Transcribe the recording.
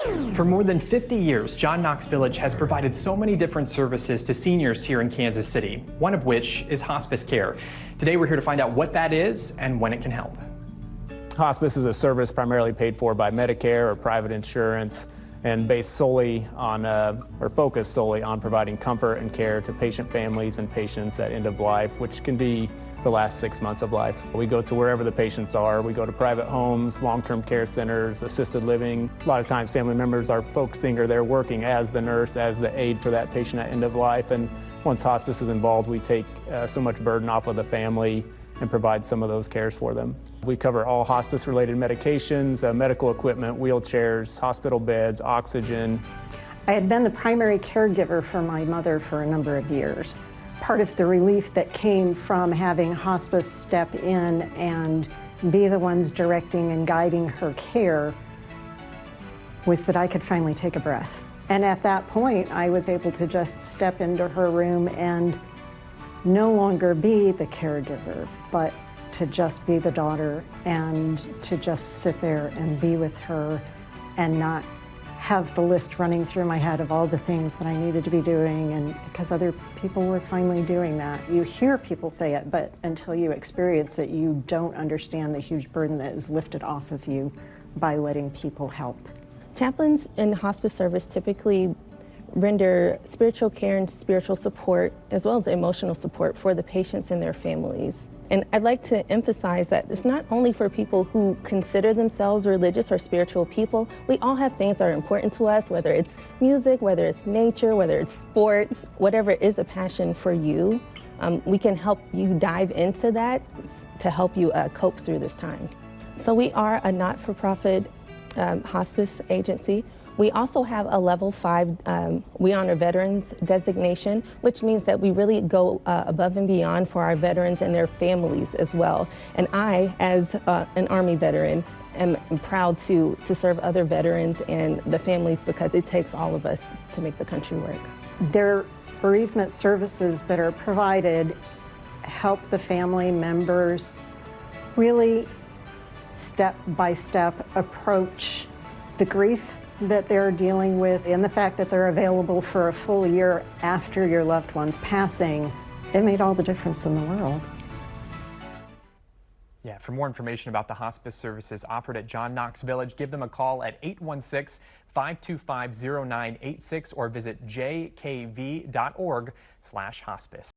For more than 50 years, John Knox Village has provided so many different services to seniors here in Kansas City, one of which is hospice care. Today we're here to find out what that is and when it can help. Hospice is a service primarily paid for by Medicare or private insurance and based solely on, or focused solely on providing comfort and care to patient families and patients at end of life, which can be the last 6 months of life. We go to wherever the patients are. We go to private homes, long-term care centers, assisted living. A lot of times family members are focusing or they're working as the nurse, as the aide for that patient at end of life. And once hospice is involved, we take so much burden off of the family and provide some of those cares for them. We cover all hospice-related medications, medical equipment, wheelchairs, hospital beds, oxygen. I had been the primary caregiver for my mother for a number of years. Part of the relief that came from having hospice step in and be the ones directing and guiding her care was that I could finally take a breath. And at that point, I was able to just step into her room and no longer be the caregiver, but to just be the daughter and to just sit there and be with her and not have the list running through my head of all the things that I needed to be doing, and because other people were finally doing that. You hear people say it, but until you experience it, you don't understand the huge burden that is lifted off of you by letting people help. Chaplains in hospice service typically render spiritual care and spiritual support as well as emotional support for the patients and their families. And I'd like to emphasize that it's not only for people who consider themselves religious or spiritual people. We all have things that are important to us, whether it's music, whether it's nature, whether it's sports, whatever is a passion for you. We can help you dive into that to help you cope through this time. So we are a not-for-profit hospice agency. We also have a level 5 We Honor Veterans designation, which means that we really go above and beyond for our veterans and their families as well. And I, as an Army veteran, am proud to serve other veterans and the families because it takes all of us to make the country work. Their bereavement services that are provided help the family members really step-by-step approach the grief that they're dealing with, and the fact that they're available for a full year after your loved one's passing. It made all the difference in the world. Yeah, for more information about the hospice services offered at John Knox Village, give them a call at 816-525-0986 or visit jkv.org/hospice.